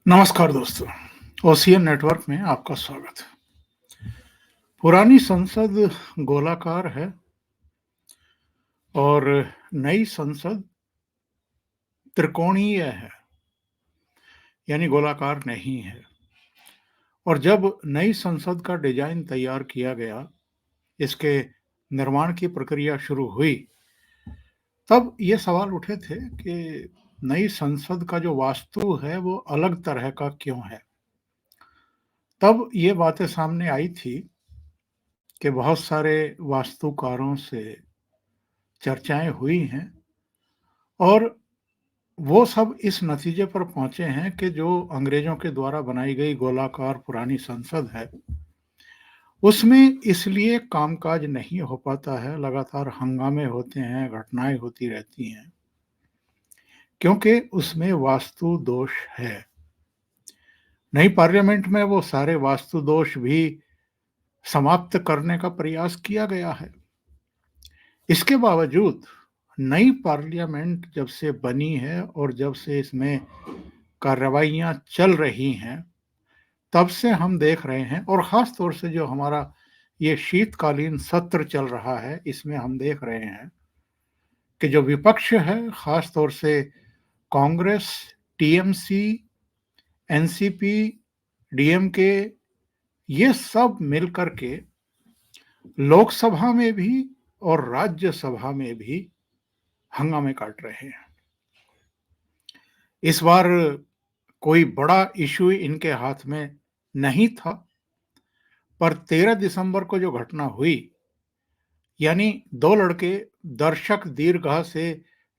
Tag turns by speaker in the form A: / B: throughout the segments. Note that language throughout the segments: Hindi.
A: नमस्कार दोस्तों, ओशियन नेटवर्क में आपका स्वागत है। पुरानी संसद गोलाकार है और नई संसद त्रिकोणीय है, यानी गोलाकार नहीं है। और जब नई संसद का डिजाइन तैयार किया गया, इसके निर्माण की प्रक्रिया शुरू हुई, तब ये सवाल उठे थे कि नई संसद का जो वास्तु है वो अलग तरह का क्यों है। तब ये बातें सामने आई थी कि बहुत सारे वास्तुकारों से चर्चाएं हुई हैं और वो सब इस नतीजे पर पहुंचे हैं कि जो अंग्रेजों के द्वारा बनाई गई गोलाकार पुरानी संसद है, उसमें इसलिए कामकाज नहीं हो पाता है, लगातार हंगामे होते हैं, घटनाएं होती रहती हैं, क्योंकि उसमें वास्तु दोष है। नई पार्लियामेंट में वो सारे वास्तु दोष भी समाप्त करने का प्रयास किया गया है। इसके बावजूद नई पार्लियामेंट जब से बनी है और जब से इसमें कार्रवाइयाँ चल रही हैं, तब से हम देख रहे हैं और ख़ास तौर से जो हमारा ये शीतकालीन सत्र चल रहा है, इसमें हम देख रहे हैं कि जो विपक्ष है, ख़ास तौर से कांग्रेस, टीएमसी, एनसीपी, डीएमके, ये सब मिलकर के लोकसभा में भी और राज्यसभा में भी हंगामे काट रहे हैं। इस बार कोई बड़ा इश्यू इनके हाथ में नहीं था, पर 13 दिसंबर को जो घटना हुई, यानी 2 लड़के दर्शक दीर्घा से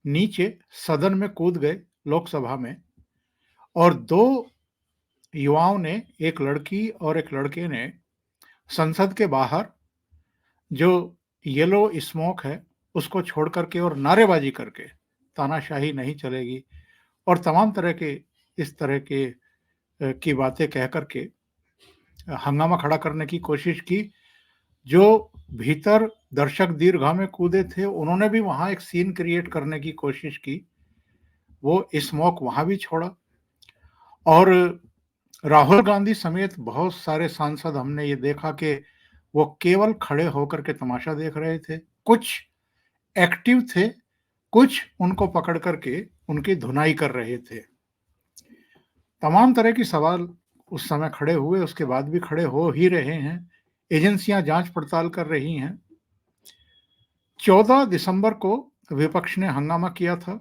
A: नीचे सदन में कूद गए लोकसभा में और 2 युवाओं ने, एक लड़की और एक लड़के ने, संसद के बाहर जो येलो स्मोक है उसको छोड़ करके और नारेबाजी करके, तानाशाही नहीं चलेगी और तमाम तरह के इस तरह के की बातें कह करके हंगामा खड़ा करने की कोशिश की। जो भीतर दर्शक दीर्घा में कूदे थे, उन्होंने भी वहां एक सीन क्रिएट करने की कोशिश की। वो स्मोक वहां भी छोड़ा और राहुल गांधी समेत बहुत सारे सांसद, हमने ये देखा कि वो केवल खड़े होकर के तमाशा देख रहे थे। कुछ एक्टिव थे, कुछ उनको पकड़ करके उनकी धुनाई कर रहे थे। तमाम तरह की सवाल उस समय खड़े हुए, उसके बाद भी खड़े हो ही रहे हैं। एजेंसियां जांच पड़ताल कर रही हैं। 14 दिसंबर को विपक्ष ने हंगामा किया था।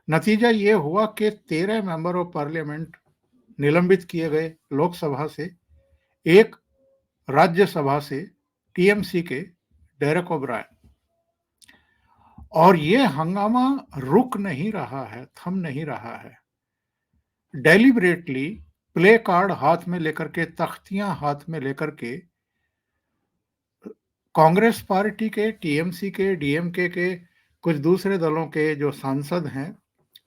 A: नतीजा ये हुआ कि 13 मेंबर ऑफ पार्लियामेंट निलंबित किए गए लोकसभा से, एक राज्यसभा से, टीएमसी के डेरेक ओब्रायन। और ये हंगामा रुक नहीं रहा है, थम नहीं रहा है। डेलिबरेटली प्ले कार्ड हाथ में लेकर के, तख्तियां हाथ में लेकर के, कांग्रेस पार्टी के, टीएमसी के, डीएमके के, कुछ दूसरे दलों के जो सांसद हैं,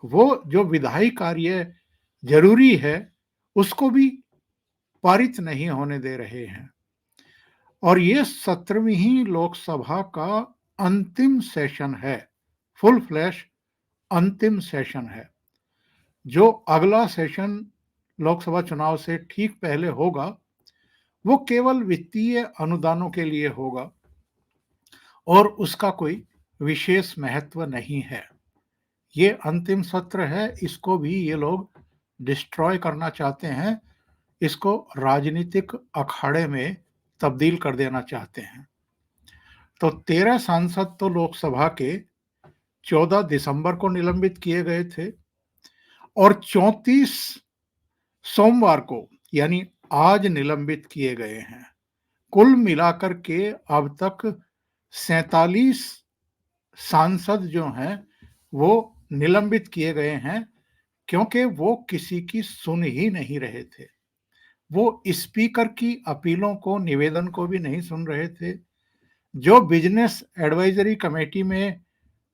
A: वो जो विधायी कार्य जरूरी है उसको भी पारित नहीं होने दे रहे हैं। और ये 17वीं लोकसभा का अंतिम सेशन है, फुल फ्लैश अंतिम सेशन है। जो अगला सेशन लोकसभा चुनाव से ठीक पहले होगा, वो केवल वित्तीय अनुदानों के लिए होगा और उसका कोई विशेष महत्व नहीं है। ये अंतिम सत्र है, इसको भी ये लोग डिस्ट्रॉय करना चाहते हैं, इसको राजनीतिक अखाड़े में तब्दील कर देना चाहते हैं। तो 13 सांसद तो लोकसभा के 14 दिसंबर को निलंबित किए गए थे और 34 सोमवार को, यानी आज, निलंबित किए गए हैं। कुल मिलाकर के अब तक 47 सांसद जो हैं वो निलंबित किए गए हैं, क्योंकि वो किसी की सुन ही नहीं रहे थे। वो स्पीकर की अपीलों को, निवेदन को भी नहीं सुन रहे थे। जो बिजनेस एडवाइजरी कमेटी में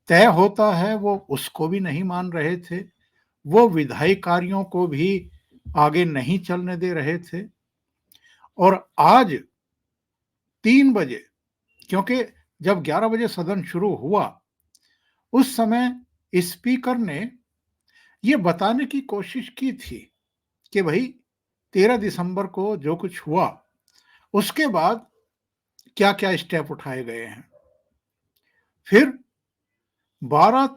A: तय होता है वो उसको भी नहीं मान रहे थे। वो विधायी कार्यों को भी आगे नहीं चलने दे रहे थे। और आज 3 बजे, क्योंकि जब 11 बजे सदन शुरू हुआ, उस समय स्पीकर ने ये बताने की कोशिश की थी कि भाई 13 दिसंबर को जो कुछ हुआ, उसके बाद क्या-क्या स्टेप उठाए गए हैं। फिर 12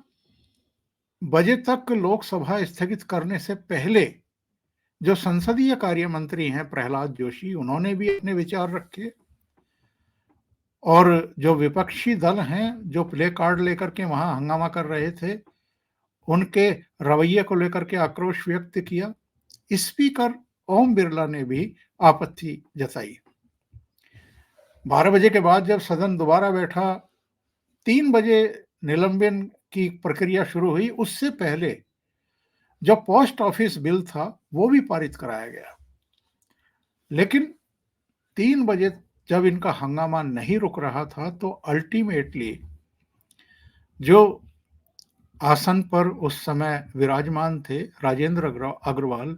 A: बजे तक लोकसभा स्थगित करने से पहले जो संसदीय कार्य मंत्री हैं प्रहलाद जोशी, उन्होंने भी अपने विचार रखे और जो विपक्षी दल हैं, जो प्ले कार्ड लेकर के वहां हंगामा कर रहे थे, उनके रवैये को लेकर के आक्रोश व्यक्त किया। स्पीकर ओम बिरला ने भी आपत्ति जताई। 12 बजे के बाद जब सदन दोबारा बैठा, 3 बजे निलंबन की प्रक्रिया शुरू हुई। उससे पहले जो पोस्ट ऑफिस बिल था, वो भी पारित कराया गया। लेकिन 3 बजे जब इनका हंगामा नहीं रुक रहा था, तो अल्टीमेटली जो आसन पर उस समय विराजमान थे, राजेंद्र अग्रवाल,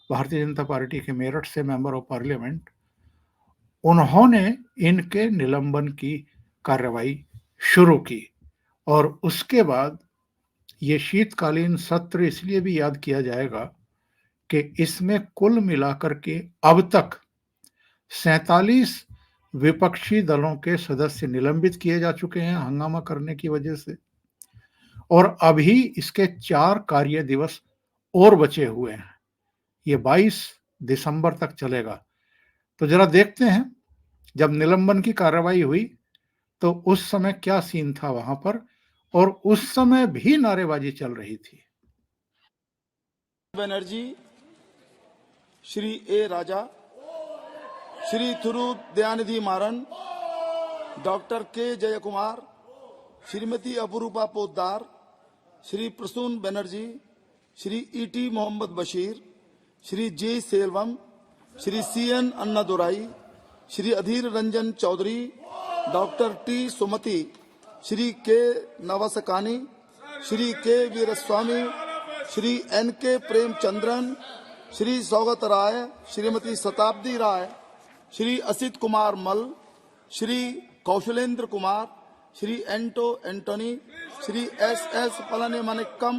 A: भारतीय जनता पार्टी के मेरठ से मेंबर ऑफ पार्लियामेंट, उन्होंने इनके निलंबन की कार्रवाई शुरू की। और उसके बाद ये शीतकालीन सत्र इसलिए भी याद किया जाएगा कि इसमें कुल मिलाकर के अब तक 47 विपक्षी दलों के सदस्य निलंबित किए जा चुके हैं हंगामा करने की वजह से, और अभी इसके 4 कार्य दिवस और बचे हुए हैं। ये 22 दिसंबर तक चलेगा। तो जरा देखते हैं, जब निलंबन की कार्रवाई हुई तो उस समय क्या सीन था वहां पर, और उस समय भी नारेबाजी चल रही थी।
B: बनर्जी, श्री ए राजा, श्री थिरू दयानिधि मारन, डॉक्टर के जयकुमार, श्रीमती अपुरूपा पोद्दार, श्री प्रसून बनर्जी, श्री ईटी मोहम्मद बशीर, श्री जे Selvam, Shri CN Annadurai, Shri Adhir Ranjan Chaudhary, doctor T सुमति, श्री के नवसकानी, श्री के वीरस्वामी, श्री एन के प्रेमचंद्रन, श्री सौगत राय, श्रीमती शताब्दी राय, Shri Asit Kumar Mal, Shri Kaushalendra Kumar, Shri Anto Antony, Shri S S Palanimanickam,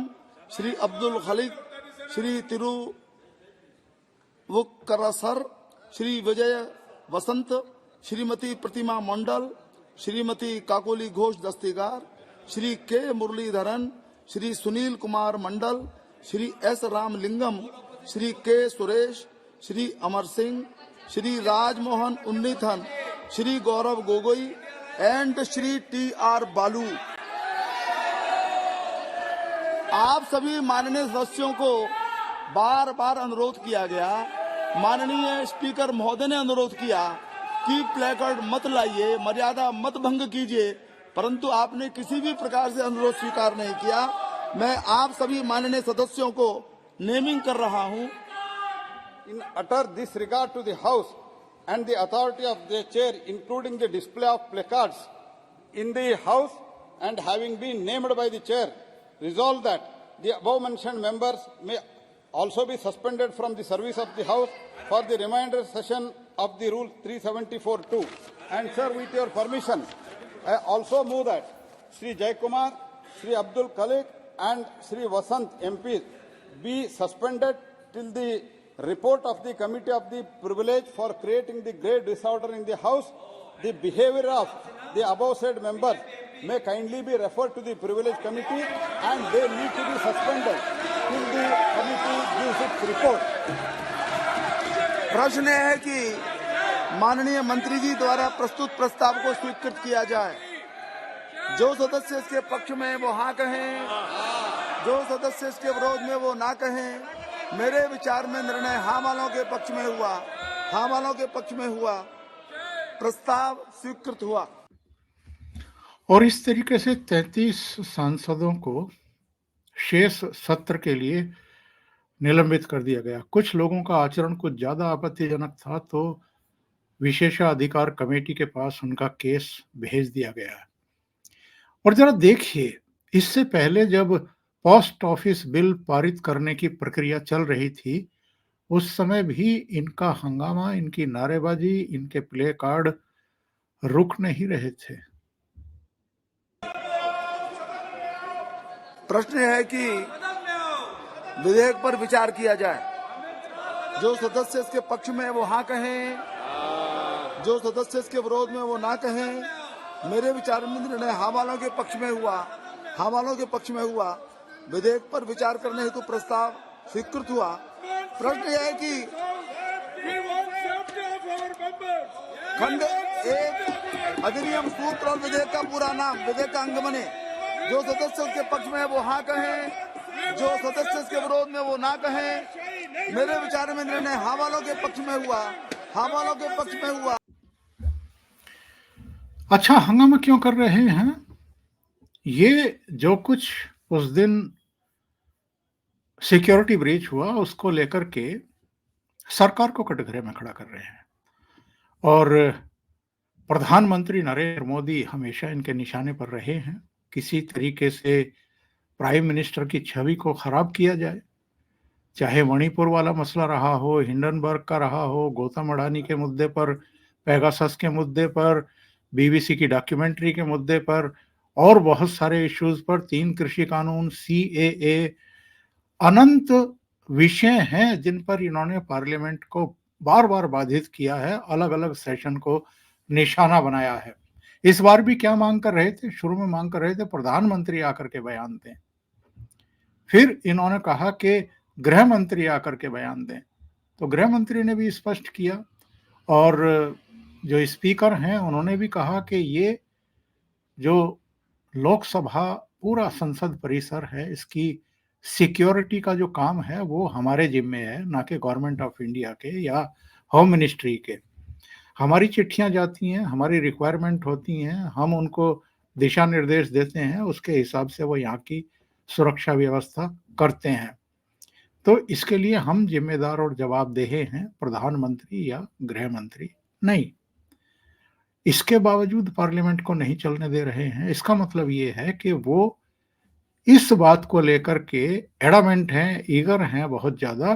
B: Shri Abdul Khaleeq, Shri Thirunavukkarasar, Shri Vijay Vasanth, Shrimati Pratima Mandal, Shrimati Kakoli Ghosh Dastidar, Shri K Muraleedharan, Shri Sunil Kumar Mandal, Shri S Ramalingam, Shri K Suresh, Shri Amar Singh, Shri Rajmohan Unnithan, Shri Gaurav Gogoi and Shri T R Baalu. आप सभी माननीय सदस्यों को बार बार अनुरोध किया गया, माननीय स्पीकर महोदय ने अनुरोध किया कि प्लेकार्ड मत लाइए, मर्यादा मत भंग कीजिए, परंतु आपने किसी भी प्रकार से अनुरोध स्वीकार नहीं किया। मैं आप सभी माननीय सदस्यों को नेमिंग कर रहा हूं।
C: In utter disregard to the House and the authority of the chair, including the display of placards in the House, and having been named by the chair, resolve that the above mentioned members may also be suspended from the service of the House for the remainder session of the Rule 374-2. And sir, with your permission, I also move that Sri Jaykumar, Sri Abdul Khalik and Sri Vasant MP be suspended till the report of the Committee of the Privilege for creating the great disorder in the House. The behavior of the above said members may kindly be referred to the Privilege Committee and they need to be suspended till the committee gives its report.
B: प्रश्न है कि माननीय मंत्री जी द्वारा प्रस्तुत प्रस्ताव को स्वीकृत किया जाए। जो सदस्य इसके पक्ष में वो हाँ कहें, जो सदस्य इसके विरोध में वो ना कहें। मेरे विचार में निर्णय हाँ वालों के पक्ष में हुआ, हाँ वालों के पक्ष में हुआ, प्रस्ताव स्वीकृत हुआ।
A: और इस तरीके से 33 सांसदों को शेष सत्र के लिए निलंबित कर दिया गया। कुछ लोगों का आचरण कुछ ज्यादा आपत्तिजनक था, तो विशेषाधिकार कमेटी के पास उनका केस भेज दिया गया। और जरा देखिए, इससे पहले जब पोस्ट ऑफिस बिल पारित करने की प्रक्रिया चल रही थी, उस समय भी इनका हंगामा, इनकी नारेबाजी, इनके प्ले कार्ड रुक नहीं रहे थे।
B: प्रश्न है कि विधेयक पर विचार किया जाए। जो सदस्य इसके पक्ष में है वो हाँ कहें, जो सदस्य इसके विरोध में वो ना कहें। मेरे विचार में निर्णय हाँ वालों के पक्ष में हुआ, हाँ वालों के पक्ष में हुआ। विधेयक पर विचार करने हेतु प्रस्ताव स्वीकृत हुआ। प्रश्न यह है कि खंड 1 अधिनियम सूत्र और विधेयक का पूरा नाम, विधेयक का अंग बने। जो सदस्य उसके पक्ष में है वो हाँ कहें, जो सदस्य इसके विरोध में वो ना कहें। मेरे विचार में निर्णय हाँ वालों के पक्ष में हुआ, हाँ वालों के पक्ष में हुआ।
A: अच्छा, हंगामा क्यों कर रहे हैं? ये जो कुछ उस दिन सिक्योरिटी ब्रीच हुआ उसको लेकर के सरकार को कटघरे में खड़ा कर रहे हैं और प्रधानमंत्री नरेंद्र मोदी हमेशा इनके निशाने पर रहे हैं। किसी तरीके से प्राइम मिनिस्टर की छवि को खराब किया जाए, चाहे मणिपुर वाला मसला रहा हो, हिंडनबर्ग का रहा हो, गौतम अडानी के मुद्दे पर, पेगासस के मुद्दे पर, बीबीसी की डॉक्यूमेंट्री के मुद्दे पर और बहुत सारे इश्यूज पर, 3 कृषि कानून, सीएए, अनंत विषय हैं जिन पर इन्होंने पार्लियामेंट को बार बार बाधित किया है, अलग अलग सेशन को निशाना बनाया है। इस बार भी क्या मांग कर रहे थे? शुरू में मांग कर रहे थे प्रधानमंत्री आकर के बयान दें, फिर इन्होंने कहा कि गृह मंत्री आकर के बयान दें, तो गृह मंत्री ने भी स्पष्ट किया और जो स्पीकर हैं उन्होंने भी कहा कि ये जो लोकसभा पूरा संसद परिसर है इसकी सिक्योरिटी का जो काम है वो हमारे जिम्मे है, ना कि गवर्नमेंट ऑफ इंडिया के या होम मिनिस्ट्री के। हमारी चिट्ठियां जाती हैं, हमारी रिक्वायरमेंट होती हैं, हम उनको दिशा निर्देश देते हैं, उसके हिसाब से वो यहाँ की सुरक्षा व्यवस्था करते हैं। तो इसके लिए हम जिम्मेदार और जवाबदेह हैं, प्रधानमंत्री या गृह मंत्री नहीं। इसके बावजूद पार्लियामेंट को नहीं चलने दे रहे हैं। इसका मतलब ये है कि वो इस बात को लेकर के एडामेंट हैं, ईगर हैं बहुत ज्यादा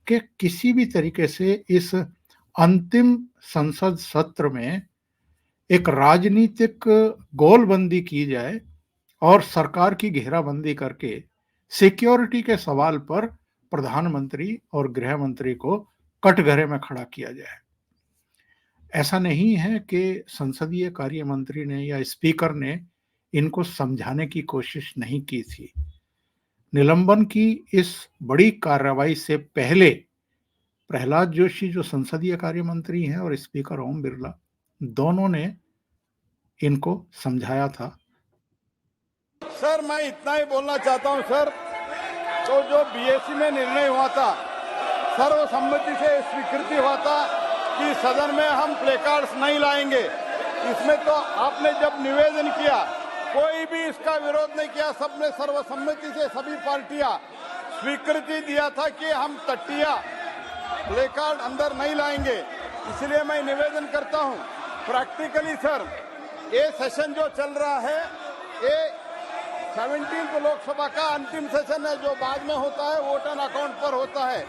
A: कि किसी भी तरीके से इस अंतिम संसद सत्र में एक राजनीतिक गोलबंदी की जाए और सरकार की घेराबंदी करके सिक्योरिटी के सवाल पर प्रधानमंत्री और गृह मंत्री को कटघरे में खड़ा किया जाए। ऐसा नहीं है कि संसदीय कार्य मंत्री ने या स्पीकर ने इनको समझाने की कोशिश नहीं की थी। निलंबन की इस बड़ी कार्रवाई से पहले प्रहलाद जोशी जो संसदीय कार्य मंत्री हैं और स्पीकर ओम बिरला दोनों ने इनको समझाया था।
C: सर मैं इतना ही बोलना चाहता हूं सर, तो जो बीएससी में निर्णय हुआ था, सर्वसम्मति से स्वीकृति हुआ था कि सदन में हम प्लेकार्ड्स नहीं लाएंगे। इसमें तो आपने जब निवेदन किया कोई भी इसका विरोध नहीं किया, सबने सर्वसम्मति से सभी पार्टियां स्वीकृति दिया था कि हम तट्टिया प्लेकार्ड अंदर नहीं लाएंगे। इसलिए मैं निवेदन करता हूं प्रैक्टिकली सर, ये सेशन जो चल रहा है ये 17th लोकसभा का अंतिम सेशन है, जो बाद में होता है वोट ऑन अकाउंट पर होता है,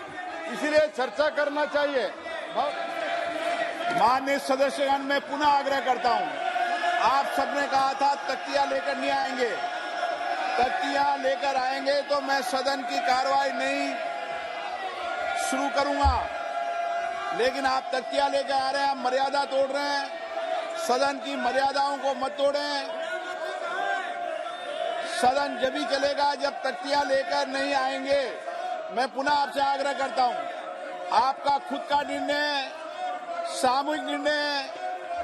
C: इसीलिए चर्चा करना चाहिए।
B: माननीय सदस्यगण, मैं पुनः आग्रह करता हूं, आप सबने कहा था तख्तियां लेकर नहीं आएंगे, तख्तियां लेकर आएंगे तो मैं सदन की कार्रवाई नहीं शुरू करूंगा, लेकिन आप तख्तियां लेकर आ रहे हैं, आप मर्यादा तोड़ रहे हैं। सदन की मर्यादाओं को मत तोड़ें। सदन जब भी चलेगा जब तख्तियां लेकर नहीं आएंगे। मैं पुनः आपसे आग्रह करता हूं, आपका खुद का निर्णय, सामूहिक निर्णय,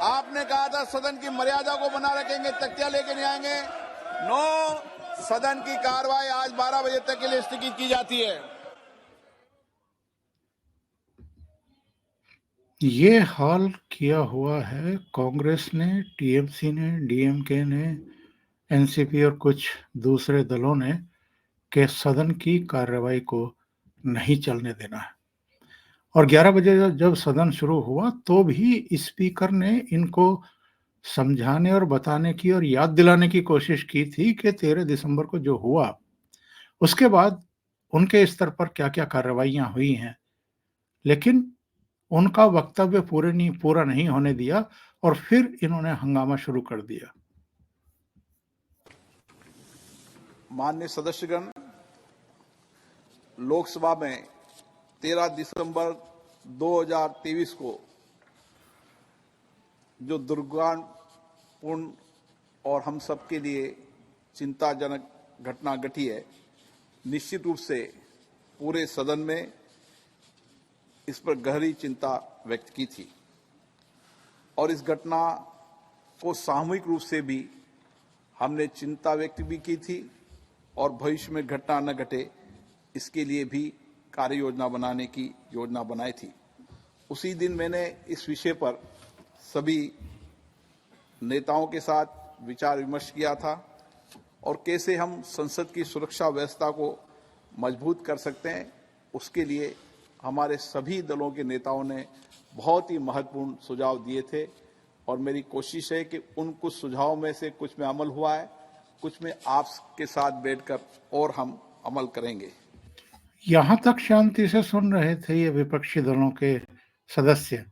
B: आपने कहा था सदन की मर्यादा को बना रखेंगे, तख्तियां लेके नहीं आएंगे। नो, सदन की कार्रवाई आज 12 बजे तक के लिए स्थगित की जाती है।
A: ये हाल किया हुआ है कांग्रेस ने, टीएमसी ने, डीएमके ने, एनसीपी और कुछ दूसरे दलों ने कि सदन की कार्रवाई को नहीं चलने देना है। और 11 बजे जब सदन शुरू हुआ तो भी स्पीकर ने इनको समझाने और बताने की और याद दिलाने की कोशिश की थी कि 13 दिसंबर को जो हुआ उसके बाद उनके स्तर पर क्या क्या कार्रवाइयां हुई हैं, लेकिन उनका वक्तव्य पूरा नहीं होने दिया और फिर इन्होंने हंगामा शुरू कर दिया।
B: माननीय सदस्यगण, लोकसभा में
D: 13 दिसंबर 2023 को जो दुर्भाग्यपूर्ण और हम सबके लिए चिंताजनक घटना घटी है, निश्चित रूप से पूरे सदन में इस पर गहरी चिंता व्यक्त की थी और इस घटना को सामूहिक रूप से भी हमने चिंता व्यक्त भी की थी और भविष्य में घटना न घटे इसके लिए भी कार्य योजना बनाने की योजना बनाई थी। उसी दिन मैंने इस विषय पर सभी नेताओं के साथ विचार विमर्श किया था और कैसे हम संसद की सुरक्षा व्यवस्था को मजबूत कर सकते हैं, उसके लिए हमारे सभी दलों के नेताओं ने बहुत ही महत्वपूर्ण सुझाव दिए थे और मेरी कोशिश है कि उन कुछ सुझावों में से कुछ में अमल हुआ है, कुछ में आपके साथ बैठकर और हम अमल करेंगे।
A: यहां तक शांति से सुन रहे थे ये विपक्षी दलों के सदस्य,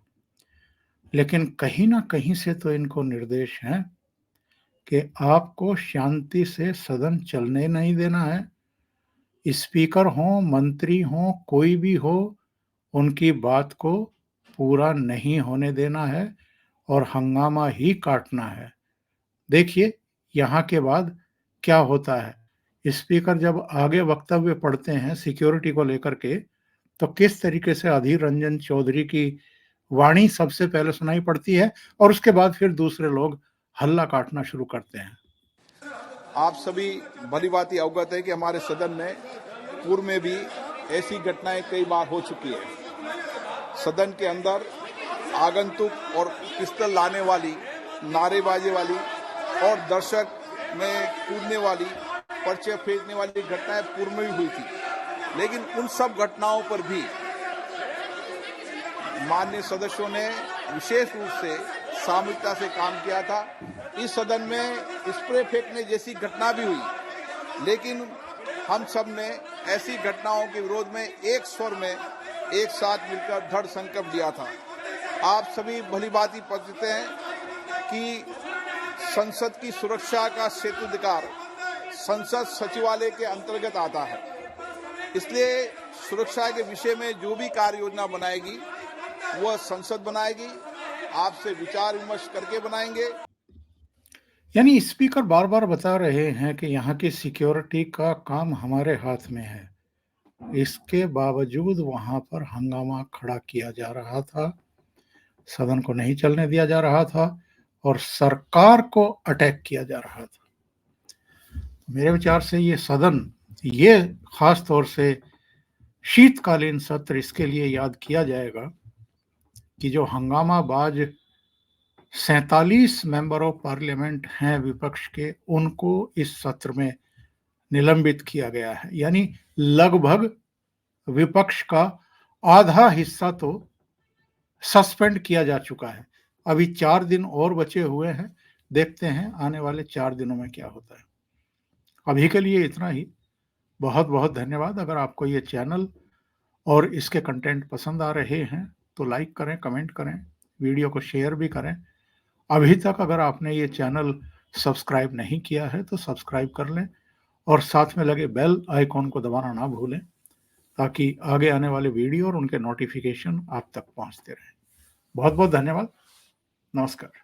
A: लेकिन कहीं ना कहीं से तो इनको निर्देश है कि आपको शांति से सदन चलने नहीं देना है। स्पीकर हो, मंत्री हो, कोई भी हो, उनकी बात को पूरा नहीं होने देना है और हंगामा ही काटना है। देखिए यहाँ के बाद क्या होता है। स्पीकर जब आगे वक्तव्य पढ़ते हैं सिक्योरिटी को लेकर के, तो किस तरीके से अधीर रंजन चौधरी की वाणी सबसे पहले सुनाई पड़ती है और उसके बाद फिर दूसरे लोग हल्ला काटना शुरू करते हैं।
D: आप सभी भली भांति अवगत है कि हमारे सदन में पूर्व में भी ऐसी घटनाएं कई बार हो चुकी है। सदन के अंदर आगंतुक और पिस्तौल लाने वाली, नारेबाजी वाली और दर्शक में कूदने वाली, पर्चे फेंकने वाली घटनाएं पूर्व में भी हुई थी, लेकिन उन सब घटनाओं पर भी माननीय सदस्यों ने विशेष रूप से सामूहिकता से काम किया था। इस सदन में स्प्रे फेंकने जैसी घटना भी हुई, लेकिन हम सब ने ऐसी घटनाओं के विरोध में एक स्वर में एक साथ मिलकर दृढ़ संकल्प लिया था। आप सभी भली भांति परिचित हैं कि संसद की सुरक्षा का क्षेत्राधिकार संसद सचिवालय के अंतर्गत आता है, इसलिए सुरक्षा के विषय में जो भी कार्य योजना बनाएगी वह संसद बनाएगी, आपसे विचार विमर्श करके बनाएंगे।
A: यानी स्पीकर बार बार बता रहे हैं कि यहाँ की सिक्योरिटी का काम हमारे हाथ में है, इसके बावजूद वहां पर हंगामा खड़ा किया जा रहा था, सदन को नहीं चलने दिया जा रहा था और सरकार को अटैक किया जा रहा था। मेरे विचार से ये सदन, ये खास तौर से शीतकालीन सत्र इसके लिए याद किया जाएगा कि जो हंगामाबाज 47 मेंबर ऑफ पार्लियामेंट हैं विपक्ष के, उनको इस सत्र में निलंबित किया गया है। यानी लगभग विपक्ष का आधा हिस्सा तो सस्पेंड किया जा चुका है। अभी 4 दिन और बचे हुए हैं, देखते हैं आने वाले 4 दिनों में क्या होता है। अभी के लिए इतना ही। बहुत बहुत धन्यवाद। अगर आपको ये चैनल और इसके कंटेंट पसंद आ रहे हैं तो लाइक करें, कमेंट करें, वीडियो को शेयर भी करें। अभी तक अगर आपने ये चैनल सब्सक्राइब नहीं किया है तो सब्सक्राइब कर लें और साथ में लगे बेल आइकॉन को दबाना ना भूलें, ताकि आगे आने वाले वीडियो और उनके नोटिफिकेशन आप तक पहुंचते रहें। बहुत बहुत धन्यवाद। नमस्कार।